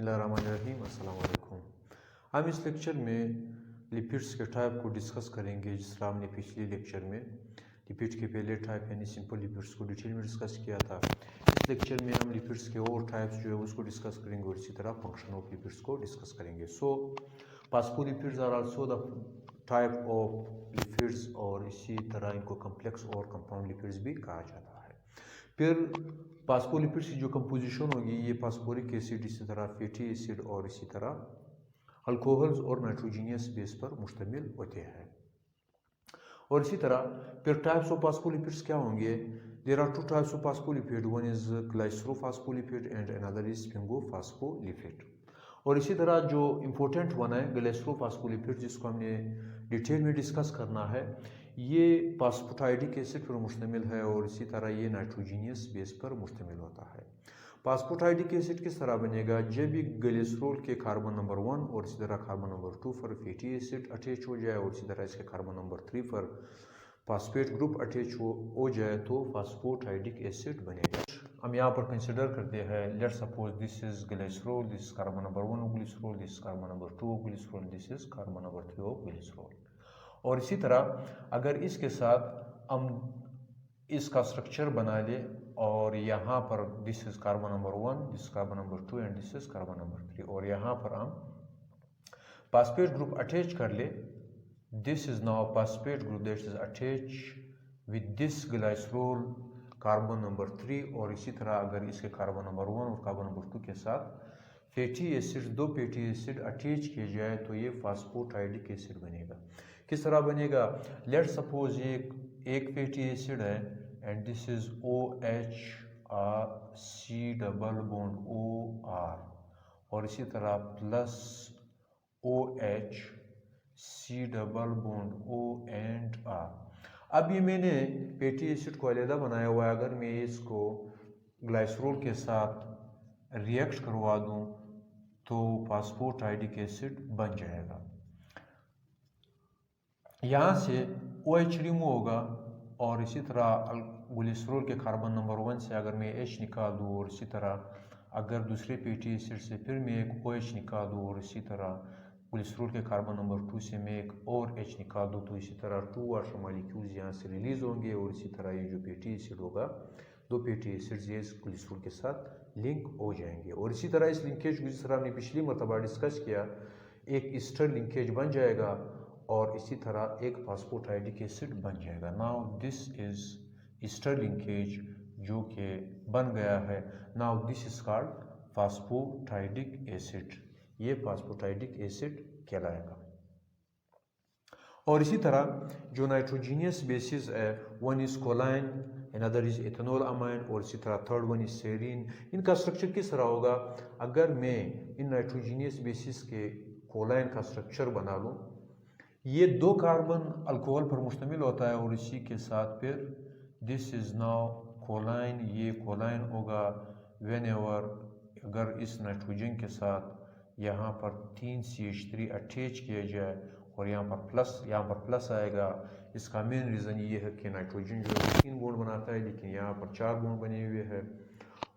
बिस्मिल्लाहिर्रहमानिर्रहीम। अस्सलाम वालेकुम। हम इस लेक्चर में लिपिड्स के टाइप को डिस्कस करेंगे। जिस तरह हमने पिछले लेक्चर में लिपिड्स के पहले टाइप यानी सिंपल लिपिड्स को डिटेल में डिस्कस किया था। इस लेक्चर में हम लिपिड्स के और टाइप्स जो है उसको डिस्कस करेंगे और इसी तरह फंक्शन ऑफ लिपिड्स को डिस्कस करेंगे। Phospholipids are also the type of lipids और इसी तरह इनको कम्प्लेक्स और कंपाउंड लिपिड्स भी कहा जाता है। फिर फास्फोलिपिड्स की जो कंपोजिशन होगी ये फास्फोरिक एसिड, इसी तरह फैटी एसिड और इसी तरह अल्कोहल्स और नाइट्रोजीनियस बेस पर मुश्तमिल होते हैं। और इसी तरह फिर टाइप्स ऑफ फास्फोलिपिड्स क्या होंगे? There are two types of phospholipid, one is glycerophospholipid and another is sphingophospholipid. और इसी तरह जो इम्पोर्टेंट वन है ग्लाइसरोफास्फोलिपिड, जिसको हमने डिटेल में डिस्कस करना है, ये फास्फोटाइडिक एसिड पर मुश्तमिल है और इसी तरह ये नाइट्रोजीनियस बेस पर मुश्तमिल होता है। फास्फोटाइडिक एसिड किस तरह बनेगा? जब भी ग्लिसरॉल के कार्बन नंबर 1 और इसी तरह कार्बन नंबर 2 पर फैटी एसिड अटैच हो जाए और इसी तरह इसके कार्बन नंबर 3 पर फास्फेट ग्रुप अटैच हो जाए तो फास्फोटाइडिक एसिड बनेगा। हम यहाँ पर कंसिडर करते हैं, let suppose this is glycerol, this is carbon number 1 of glycerol, this is carbon number 2 of glycerol, this is carbon number 3 of glycerol. और इसी तरह अगर इसके साथ हम इसका स्ट्रक्चर बना ले और यहाँ पर this is carbon number 1, this carbon number 2 and this is carbon number 3 और यहाँ पर हम फास्फेट ग्रुप अटैच कर ले, this is now phosphate group that is attach with this glycerol carbon number 3 और इसी तरह अगर इसके कार्बन नंबर 1 और कार्बन नंबर 2 के साथ फैटी एसिड, दो फैटी एसिड अटैच किए जाए तो ये फास्फोटाइडिक एसिड बनेगा। किस तरह बनेगा? लेट सपोज एक फैटी एसिड है and this is OH C double bond OR और इसी तरह plus OH C double bond O and R। अब ये मैंने फैटी एसिड को अलग बनाया हुआ है, अगर मैं इसको ग्लाइसरॉल के साथ रिएक्ट करवा दूं तो फास्फोटाइडिक एसिड बन जाएगा। यहाँ से OH रिमूव होगा और इसी तरह ग्लिसरॉल के कार्बन नंबर 1 से अगर मैं H निकाल दूँ और इसी तरह अगर दूसरे फैटी एसिड से फिर मैं एक OH निकाल दूँ और इसी तरह ग्लिसरॉल के कार्बन नंबर 2 से मैं एक और H निकाल दूँ तो इसी तरह 2 वाटर मॉलिक्यूल्स यहाँ से रिलीज होंगे और इसी तरह ये जो फैटी एसिड होगा, दो फैटी एसिड्स ये ग्लिसरॉल के साथ लिंक हो जाएंगे। और इसी तरह इस लिंकेज को जिस तरह हमने पिछली मरतबा डिस्कस किया, एक ईस्टर लिंकेज बन जाएगा और इसी तरह एक फास्फोटाइडिक एसिड बन जाएगा। Now this is ester linkage जो कि बन गया है। Now this is called phosphatidic acid, ये फास्फोटाइडिक एसिड कहलाएगा। और इसी तरह जो नाइट्रोजीनियस बेसिस है, one is choline, another is ethanolamine और इसी तरह थर्ड वन इज सेरीन। इनका स्ट्रक्चर किस तरह होगा? अगर मैं इन नाइट्रोजीनियस बेसिस के कोलाइन का स्ट्रक्चर बना लूँ, ये दो कार्बन अल्कोहल पर मुश्तमिल होता है और इसी के साथ फिर दिस इज नाउ कोलाइन, ये कोलाइन होगा व्हेन एवर अगर इस नाइट्रोजन के साथ यहाँ पर 3 CH3 अटैच किया जाए और यहाँ पर प्लस आएगा। इसका मेन रीज़न ये है कि नाइट्रोजन जो है 3 बॉन्ड बनाता है लेकिन यहाँ पर 4 बॉन्ड बने हुए हैं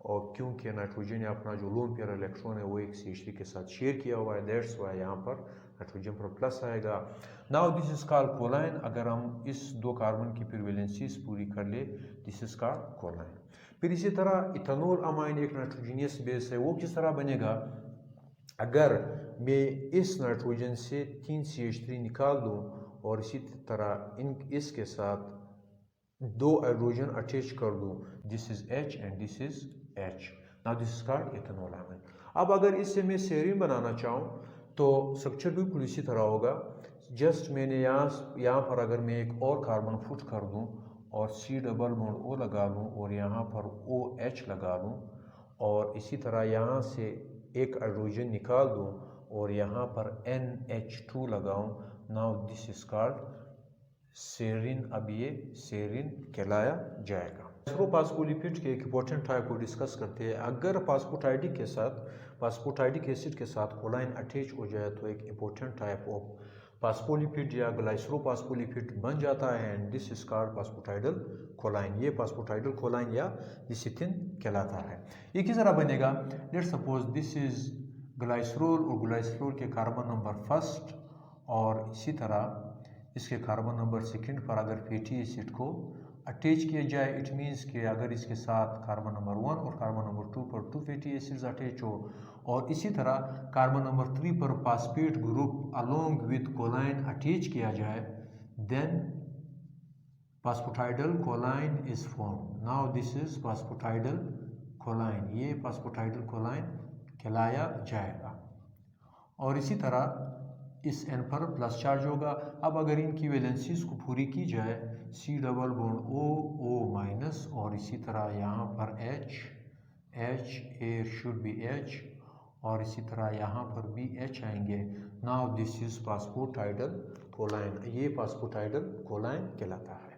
और क्योंकि नाइट्रोजन ने अपना जो लोन पेयर इलेक्ट्रॉन है वो एक CH3 के साथ शेयर किया हुआ है, दैट्स वाई यहाँ पर नाइट्रोजन पर प्लस आएगा। Now this is called कोलाइन। अगर हम इस दो कार्बन की फिर वैलेंसीज पूरी कर ले, दिस इज कॉल्ड कोलाइन। फिर इसी तरह इथेनॉल अमाइन एक नाइट्रोजीनियस बेस है, वो किस तरह बनेगा? अगर मैं इस नाइट्रोजन से 3 CH3 निकाल दूं और इसी तरह इसके साथ 2 हाइड्रोजन अटैच कर दूं, this is H and this is H। Now this is called ethanol amine. अब अगर इससे मैं सेरीन बनाना चाहूँ तो स्ट्रक्चर बिल्कुल इसी तरह होगा। जस्ट मैंने यहाँ पर अगर मैं एक और कार्बन पुट कर दूँ और C डबल बॉन्ड O लगा लूँ और यहाँ पर OH लगा लूँ और इसी तरह यहाँ से एक हाइड्रोजन निकाल दूँ और यहाँ पर NH2 लगाऊँ, now this is called serine. अब ये सेरीन कहलाया जाएगा। फास्फोलिपिड के एक इंपॉर्टेंट टाइप को डिस्कस करते हैं। अगर फास्फोटाइडिक एसिड के साथ कोलाइन अटैच हो जाए तो एक इंपॉर्टेंट टाइप ऑफ फास्फोलिपिड या ग्लाइसरोफास्फोलिपिड बन जाता है and this is called phosphatidyl choline. ये फास्फोटाइडल कोलाइन या लिसिथिन कहलाता है। ये किस तरह बनेगा? Let's suppose this is glycerol और ग्लाइसरोल के कार्बन नंबर फर्स्ट और इसी तरह इसके कार्बन नंबर सेकंड पर अगर फैटी एसिड को अटैच किया जाए, इट मीन्स कि अगर इसके साथ कार्बन नंबर 1 और कार्बन नंबर 2 पर 2 फैटी एसिड्स अटैच हो और इसी तरह कार्बन नंबर 3 पर phosphate group along with choline attach किया जाए, then phosphatidyl choline is form. Now this is phosphatidyl choline, ये फास्फोटाइडल कोलाइन कहलाया जाएगा। और इसी तरह इस एन पर प्लस चार्ज होगा। अब अगर इनकी वैलेंसीज को पूरी की जाए, C double bond O, O minus और इसी तरह यहाँ पर H, here should be H और इसी तरह यहाँ पर भी एच आएंगे। Now this is phosphatidyl choline, ये फास्फोटाइडल कोलाइन कहलाता है।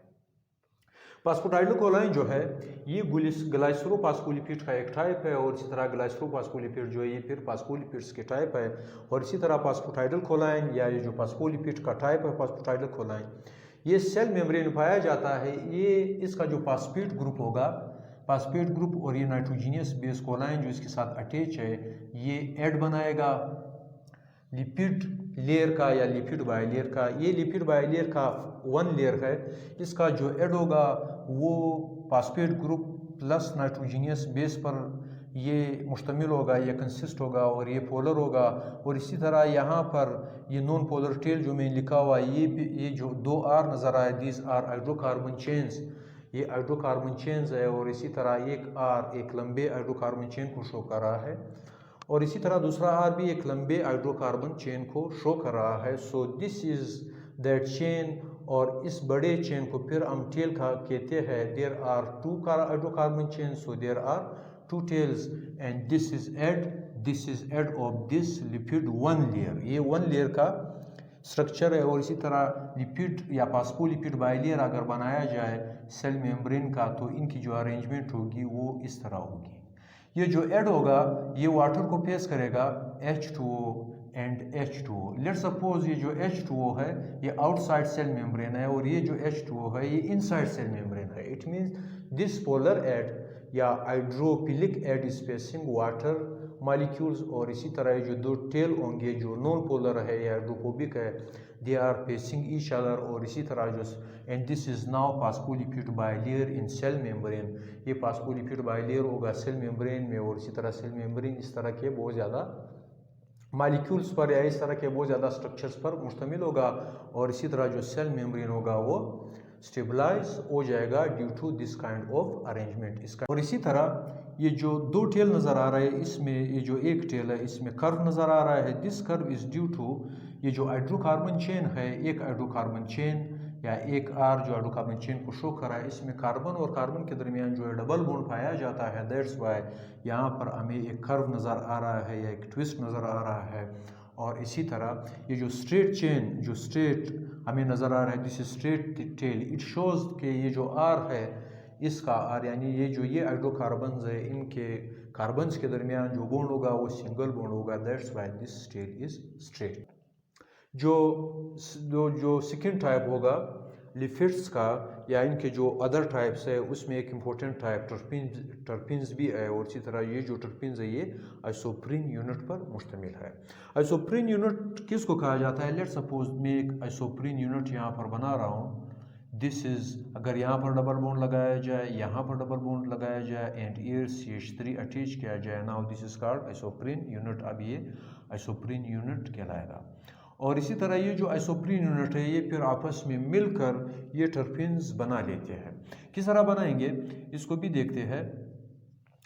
फास्फोटाइडल कोलाइन जो है ये ग्लाइसरोफॉस्फोलिपिड का एक टाइप है और इसी तरह ग्लाइसरोफॉस्फोलिपिड जो है ये फिर फास्फोलिपिड्स के टाइप है। और इसी तरह फास्फोटाइडल कोलाइन या ये जो फास्फोलिपिड का टाइप है फास्फोटाइडल कोलाइन, ये सेल मेम्ब्रेन में पाया जाता है। ये इसका जो फास्फेट ग्रुप होगा, फास्फेट ग्रुप और ये नाइट्रोजीनियस बेस कोलाइन जो इसके साथ अटैच है, ये एड बनाएगा लिपिड लेयर का या लिपिड बाइलेयर का। ये लिपिड बाइलेयर का वन लेयर है, इसका जो एड होगा वो phosphate group plus nitrogenous base पर ये मुश्तमिल होगा, ये कंसिस्ट होगा और ये पोलर होगा। और इसी तरह यहाँ पर ये नॉन पोलर टेल जो मैंने लिखा हुआ है, ये जो 2 आर नज़र आए, दीज आर हाइड्रोकार्बन चेन्स, ये हाइड्रोकार्बन चेन्स है। और इसी तरह एक आर एक लंबे हाइड्रोकार्बन चेन को शो कर रहा है और इसी तरह दूसरा आर भी एक लंबे हाइड्रोकार्बन चेन को शो कर रहा है। So this is that chain और इस बड़े चेन को फिर हम टेल का कहते हैं। There are 2 hydrocarbon chain, so there are 2 tails and this is head of this lipid 1 layer. ये 1 लेयर का स्ट्रक्चर है। और इसी तरह लिपिड या फास्फोलिपिड बाइलेयर अगर बनाया जाए सेल मेम्ब्रेन का, तो इनकी जो अरेंजमेंट होगी वो इस तरह होगी। ये जो एड होगा ये वाटर को फेस करेगा H2O and H2O। Let suppose ये जो H2O है ये आउटसाइड सेल मेम्ब्रेन है और ये जो H2O है ये इनसाइड सेल मेम्ब्रेन है। It means this polar head या hydrophilic head is facing water molecules. और इसी तरह जो 2 टेल होंगे जो नॉन पोलर है या हाइड्रोफोबिक है, they are facing each other. और इसी तरह जो and this is now phospholipid bilayer in cell membrane, ये फास्फोलिपिड बाइलेयर होगा सेल मेम्ब्रेन में। और इसी तरह सेल मेम्ब्रेन इस तरह के बहुत ज़्यादा मॉलिक्यूल्स पर या इस तरह के बहुत ज़्यादा स्ट्रक्चर्स पर मुश्तमिल होगा। और इसी तरह जो सेल मेम्ब्रेन होगा वो स्टेबलाइज हो जाएगा due to this kind of arrangement इसका। और इसी तरह ये जो 2 टेल नज़र आ रहा है, इसमें ये जो एक टेल है इसमें कर्व नज़र आ रहा है। This curve is due to ये जो हाइड्रोकार्बन चेन है, एक हाइड्रोकार्बन चेन या एक आर जो हाइड्रोकार्बन चेन को शो कर रहा है, इसमें कार्बन और कार्बन के दरमियान जो है डबल बॉन्ड पाया जाता है। दैट्स वाई यहाँ पर हमें एक कर्व नज़र आ रहा है या एक ट्विस्ट नज़र आ रहा है। और इसी तरह ये जो स्ट्रेट चेन जो स्ट्रेट हमें नज़र आ रहा है, this straight tail, it shows के ये जो आर है इसका आर यानी ये जो ये हाइड्रोकार्बन्स है इनके कार्बन्स के दरमियान जो बॉन्ड होगा वो सिंगल बॉन्ड होगा। That's why this tail is straight. जो सेकेंड टाइप होगा लिपिड्स का या इनके जो अदर टाइप्स है उसमें एक इम्पोर्टेंट टाइप टर्पीन्स भी है। और इसी तरह ये जो टर्पीन्स है ये आइसोप्रीन यूनिट पर मुश्तमिल है। आइसोप्रीन यूनिट किसको कहा जाता है? लेट सपोज मैं एक आइसोप्रीन यूनिट यहाँ पर बना रहा हूँ। दिस इज़ अगर यहाँ पर डबल बॉन्ड लगाया जाए, यहाँ पर डबल बॉन्ड लगाया जाए एंड here CH3 अटैच किया जाए, now this is called isoprene unit. अब ये आइसोप्रीन यूनिट कहलाएगा। और इसी तरह ये जो आइसोप्रीन यूनिट है ये फिर आपस में मिलकर ये टर्पीन्स बना लेते हैं। किस तरह बनाएंगे इसको भी देखते हैं।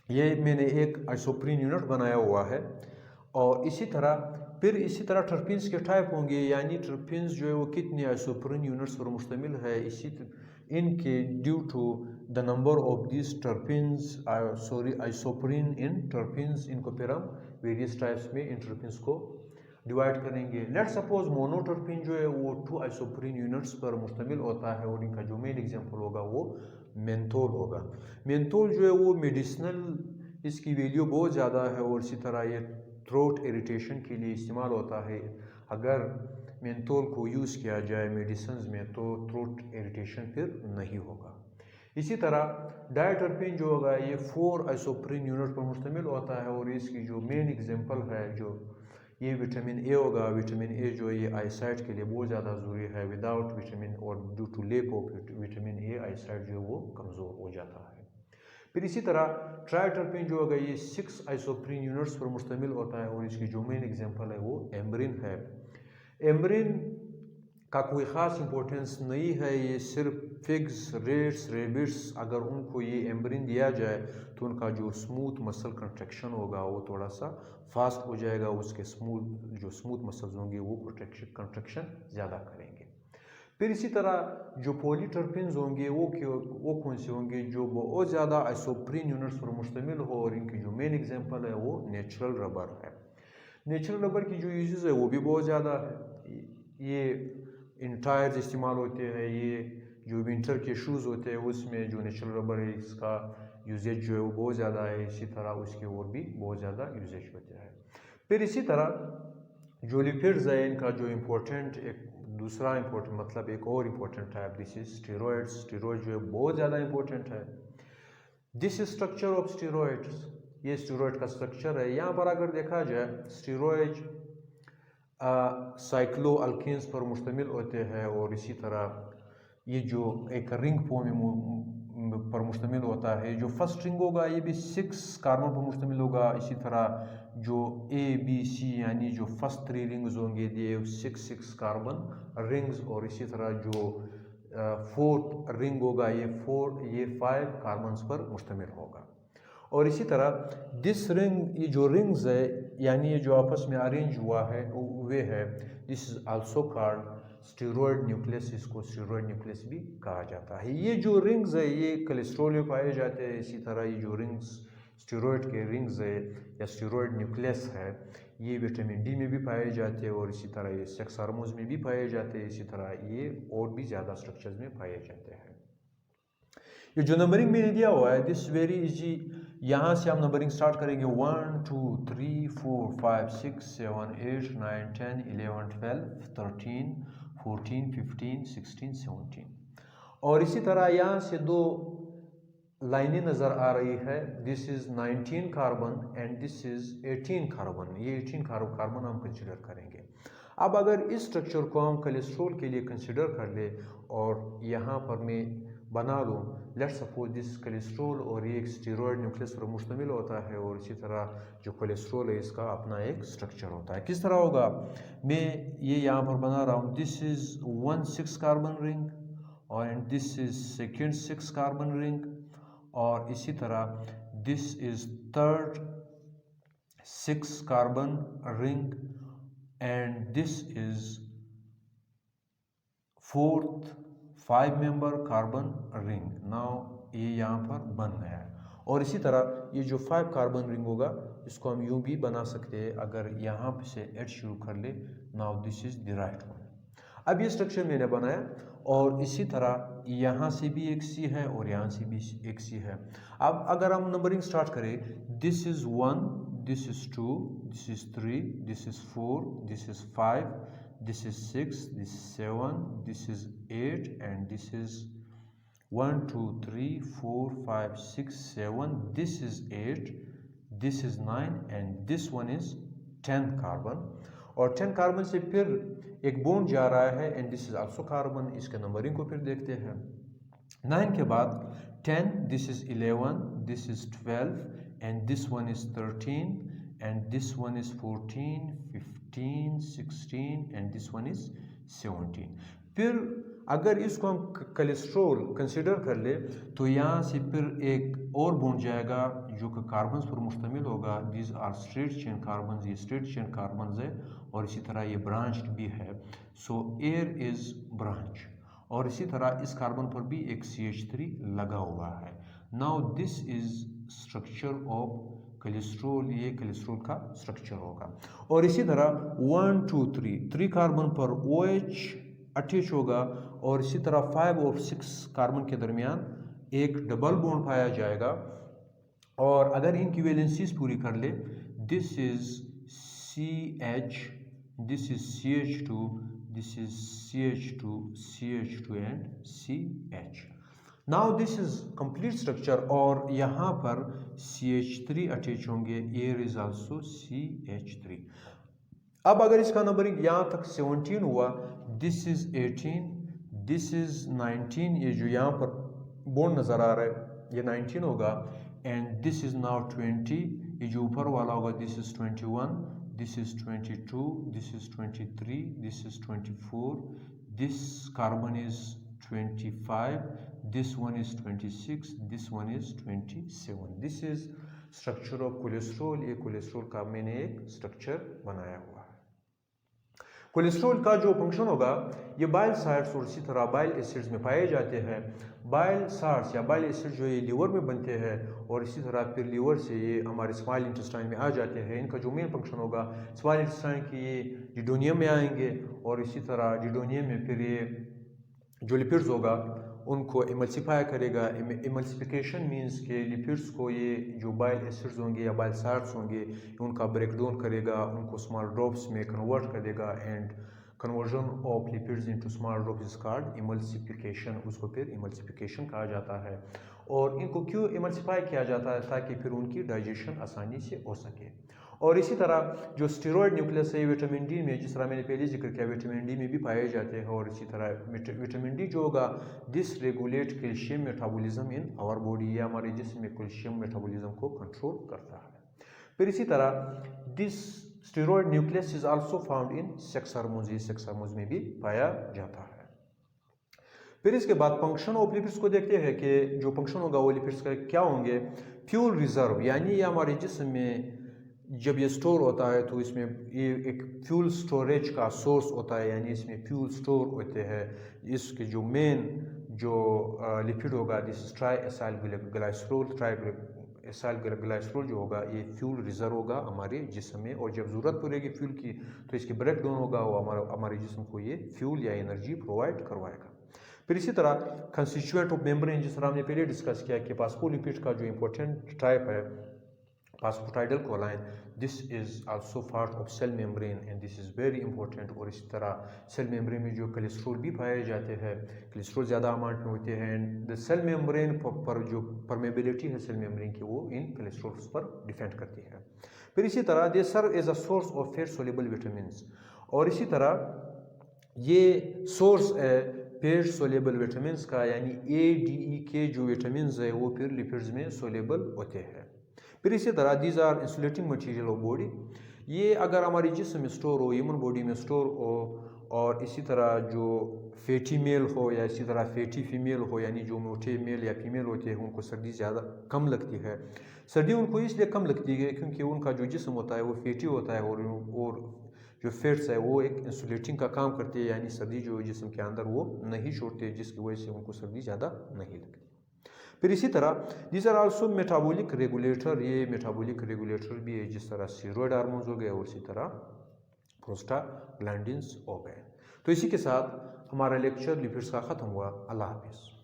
ये मैंने एक आइसोप्रीन यूनिट बनाया हुआ है और इसी तरह टर्पीन्स के टाइप होंगे, यानी टर्पीन्स जो है वो कितने आइसोप्रीन यूनिट्स पर मुश्तमिल है इनके due to the number of this terpenes isoprene in terpenes, इनको फिर हम वेरियस टाइप्स में इन टर्पीन्स को डिवाइड करेंगे। लेट सपोज मोनोटर्पीन जो है वो 2 आइसोप्रीन यूनिट्स पर मुश्तमिल होता है और इनका जो मेन एग्जांपल होगा वो मेंथोल होगा। मेंथोल जो है वो मेडिसिनल, इसकी वैल्यू बहुत ज़्यादा है और इसी तरह ये थ्रोट इरिटेशन के लिए इस्तेमाल होता है। अगर मेंथोल को यूज़ किया जाए मेडिसिन में तो थ्रोट इरिटेशन फिर नहीं होगा। इसी तरह डायटरपीन जो होगा ये 4 आइसोप्रीन यूनिट पर मुश्तमिल होता है और इसकी जो मेन एग्जांपल है जो ये विटामिन ए होगा। विटामिन ए जो ये आईसाइट के लिए बहुत ज़्यादा ज़रूरी है। विदाउट विटामिन और due to lack of vitamin A eyesight जो वो कमज़ोर हो जाता है। फिर इसी तरह ट्राइटरपीन जो होगा ये 6 आइसोप्रीन यूनिट्स पर मुश्तमिल होता है और इसकी जो मेन एग्जांपल है वो एम्ब्रिन है। एम्ब्रिन का कोई ख़ास इंपॉर्टेंस नहीं है, ये सिर्फ फिग्स, रेट्स, रेबिट्स अगर उनको ये एम्ब्रिन दिया जाए तो उनका जो स्मूथ मसल कंट्रैक्शन होगा वो थोड़ा सा फास्ट हो जाएगा, उसके जो स्मूथ मसल्स होंगे वो कंट्रैक्शन ज़्यादा करेंगे। फिर इसी तरह जो पॉलीटर्पिन्स होंगे वो कौन से होंगे, जो बहुत ज़्यादा आइसोप्रीन यूनिट्स पर मुश्तमिल हो और इनकी जो मेन एग्जांपल है वो नेचुरल रबर है। नेचुरल रबर की जो यूजेस है वो भी बहुत ज़्यादा है। ये इन टायर्स इस्तेमाल होते हैं, ये जो विंटर के शूज़ होते हैं उसमें जो नेचुरल रबर है इसका यूजेज जो है वो बहुत ज़्यादा है। इसी तरह उसके और भी बहुत ज़्यादा यूजेज होते हैं। फिर इसी तरह जो लिपिड्स है इनका जो इम्पोर्टेंट एक दूसरा इम्पोर्टेंट मतलब एक और important type this is steroids. Steroid जो है बहुत ज़्यादा इम्पोर्टेंट है। This is structure of steroids, ये स्टेरॉइड का स्ट्रक्चर है। यहाँ पर अगर देखा जाए स्टेरॉइड साइक्लो अल्केन्स पर मुश्तमिल होते हैं और इसी तरह ये जो एक रिंग पर मुश्तमिल होता है। जो फर्स्ट रिंग होगा ये भी 6 कार्बन पर मुश्तमिल होगा। इसी तरह जो ABC यानी जो फर्स्ट 3 रिंग्स होंगे ये 6 कार्बन रिंग्स और इसी तरह जो फोर्थ रिंग होगा ये 5 कार्बन्स पर मुश्तमिल होगा। और इसी तरह दिस रिंग, ये जो रिंग्स है यानी ये जो आपस में अरेंज हुआ है वे है, this is also called steroid nucleus. इसको स्टेरॉइड न्यूक्लियस भी कहा जाता है। ये जो रिंग्स है ये कोलेस्ट्रॉल में पाए जाते हैं। इसी तरह ये जो रिंग्स स्टेरॉइड के रिंग्स है या स्टेरॉइड न्यूक्लियस है ये विटामिन डी में भी पाए जाते हैं और इसी तरह ये सेक्स हार्मोन्स में भी पाए जाते हैं। इसी तरह ये और भी ज़्यादा स्ट्रक्चर्स में पाए जाते हैं। ये जो नंबरिंग मैंने दिया हुआ है दिस वेरी इजी। यहाँ से हम नंबरिंग स्टार्ट करेंगे 1 2 3 4 5 6 7 8 9 10 11 12 13 14 15 16 17 और इसी तरह यहाँ से 2 लाइनें नज़र आ रही है। This is 19 carbon and this is 18 carbon. ये 18 कार्बन हम कंसिडर करेंगे। अब अगर इस स्ट्रक्चर को हम कोलेस्ट्रॉल के लिए कंसिडर कर ले और यहाँ पर मैं बना लूँ, लेट्स सपोज दिस कोलेस्ट्रॉल और ये एक स्टेरॉइड न्यूक्लियस पर मुश्तमिल होता है और इसी तरह जो कोलेस्ट्रॉल है इसका अपना एक स्ट्रक्चर होता है। किस तरह होगा, मैं ये यहाँ पर बना रहा हूँ। दिस इज 1 6 कार्बन रिंग और and this is second 6 carbon ring और इसी तरह this is third 6 carbon ring and this is fourth 5 member carbon ring. Now ये यहाँ पर बन गया है और इसी तरह ये जो 5 कार्बन रिंग होगा इसको हम यूं भी बना सकते हैं अगर यहाँ से एड शुरू कर ले। Now this is the right one. अब ये स्ट्रक्चर मैंने बनाया और इसी तरह यहाँ से भी एक सी है और यहाँ से भी एक सी है। अब अगर हम नंबरिंग स्टार्ट करें, this is 1, this is 2, this is 3, this is 4, this is 5, this is 6, this is 7, this is 8 and this is 1 2 3 4 5 6 7, this is 8, this is 9 and this one is 10 carbon और 10 कार्बन से फिर एक bond जा रहा है and this is also carbon. इसके numbering को फिर देखते हैं। 9 के बाद 10, this is 11, this is 12 and this one is 13 and this one is 14 15 16 and this one is 17। फिर अगर इसको हम कोलेस्ट्रॉल कंसिडर कर ले तो यहाँ से फिर एक और बॉन्ड जाएगा जो कि कार्बन्स पर मुश्तमिल होगा। This are straight chain carbons, ये स्ट्रेट चेन कार्बन्स है और इसी तरह ये ब्रांच्ड भी है। सो एयर इज ब्रांच और इसी तरह इस कार्बन पर भी एक CH3 लगा हुआ है। Now this is structure of cholesterol, ये कोलेस्ट्रॉल का स्ट्रक्चर होगा और इसी तरह 1 2 3 कार्बन पर OH अटैच होगा और इसी तरह 5 और 6 कार्बन के दरमियान एक डबल बॉन्ड पाया जाएगा और अगर इनकी वैलेंसीज पूरी कर ले, this is CH, this is CH2, this is CH2 CH2 and CH। Now this is complete structure और यहाँ पर CH3 अटैच होंगे, एयर इज आल्सो CH3। अब अगर इसका नंबरिंग यहाँ तक 17 हुआ, दिस इज 18, दिस इज 19, ये जो यहाँ पर बॉन्ड नजर आ रहा है ये 19 होगा, एंड दिस इज नाउ 20, ये जो ऊपर वाला होगा this is 21, this is 22, this is 23, this is 24, this carbon is 25, this one is 26, this one is 27। this is structure of cholesterol. ये कोलेस्ट्रॉल का मैंने एक स्ट्रक्चर बनाया हुआ है। कोलेस्ट्रॉल का जो फंक्शन होगा, ये बाइल साल्ट्स और इसी तरह बाइल एसिड्स में पाए जाते हैं। बाइल साल्ट्स या बाइल एसिड जो ये लीवर में बनते हैं और इसी तरह फिर लीवर से ये हमारे स्मॉल इंटेस्टाइन में आ जाते हैं। इनका जो मेन फंक्शन होगा, स्मॉल इंटेस्टाइन की ये डिडोनियम में आएंगे और इसी तरह डिडोनियम में फिर ये जो लिपिड्स होगा उनको इमल्सिफाई करेगा। इमल्सिफिकेशन मींस के लिपिड्स को ये जो बाइल एसिड्स होंगे या बाइल साल्ट्स होंगे उनका ब्रेक डाउन करेगा, उनको स्मॉल ड्रॉप्स में कन्वर्ट कर देगा, and conversion of lipids into small drops is called emulsification. उसको फिर इमल्सिफिकेशन कहा जाता है। और इनको क्यों इमल्सिफाई किया जाता है? ताकि फिर उनकी डाइजेशन आसानी से हो सके। और इसी तरह जो स्टेरॉयड न्यूक्लियस है विटामिन डी में, जिस तरह मैंने पहले जिक्र किया, विटामिन डी में भी पाए जाते हैं। और इसी तरह विटामिन डी जो होगा this regulate calcium metabolism in our body, या हमारे जिस्म में कैल्शियम मेटाबॉलिज्म को कंट्रोल करता है। फिर इसी तरह this steroid nucleus is also found in sex hormones, ये सेक्स हार्मोन्स में भी पाया जाता है। फिर इसके बाद फंक्शन ऑफ लिपिड्स को देखते हैं कि जो फंक्शन होगा वो लिपिड्स का क्या होंगे। फ्यूल रिजर्व, यानी ये हमारे जिस्म में जब ये स्टोर होता है तो इसमें ये एक फ्यूल स्टोरेज का सोर्स होता है, यानी इसमें फ्यूल स्टोर होते हैं। इसके जो मेन जो लिपिड होगा this try acyl glycerol, try acyl glycerol जो होगा ये फ्यूल रिजर्व होगा हमारे जिस्म में, और जब ज़रूरत पड़ेगी फ्यूल की तो इसके ब्रेक डाउन होगा, वो हमारे जिस्म को ये फ्यूल या एनर्जी प्रोवाइड करवाएगा। फिर इसी तरह कंस्टिट्यूएंट ऑफ मेम्ब्रेन, जिस तरह हमने पहले डिस्कस किया कि फास्फोलिपिड का जो इंपॉर्टेंट टाइप है phosphatidyl choline, this is also part of cell membrane and this is very important. और इसी तरह सेल मेम्ब्रेन में जो कोलेस्ट्रॉल भी पाए जाते हैं, कोलेस्ट्रॉल ज़्यादा अमाउंट में होते हैं, एंड द सेल मेम्ब्रेन पर जो परमेबिलिटी है सेल मेम्ब्रेन की वो इन कोलेस्ट्रॉल्स पर डिपेंड करती है। फिर इसी तरह they serve as a source of fat soluble vitamins, और इसी तरह ये सोर्स है फेट सोल्यूबल विटामिन्स का, यानी ADE जो विटामिन्स है वो फिर लिपिड्स में सोल्यूबल होते हैं। फिर इसी तरह these are insulating material of body, ये अगर हमारी जिस्म में स्टोर हो, ह्यूमन बॉडी में स्टोर हो, और इसी तरह जो फैटी मेल हो या इसी तरह फैटी फीमेल हो, यानी जो मोटे मेल या फीमेल होते हैं उनको सर्दी ज़्यादा कम लगती है। सर्दी उनको इसलिए कम लगती है क्योंकि उनका जो जिस्म होता है वो फैटी होता है, और जो फैट्स है वो एक इंसुलेटिंग का काम करती है, यानी सर्दी जो जिस्म के अंदर वो नहीं छोड़ते, जिसकी वजह से उनको सर्दी ज़्यादा नहीं लगती। फिर इसी तरह these are also metabolic regulator, ये मेटाबॉलिक रेगुलेटर भी है, जिस तरह स्टीरॉयड हार्मोन्स हो गए और इसी तरह प्रोस्टाग्लैंडिन्स हो गए। तो इसी के साथ हमारा लेक्चर लिपिड्स का ख़त्म हुआ। अल्लाह हाफिज़।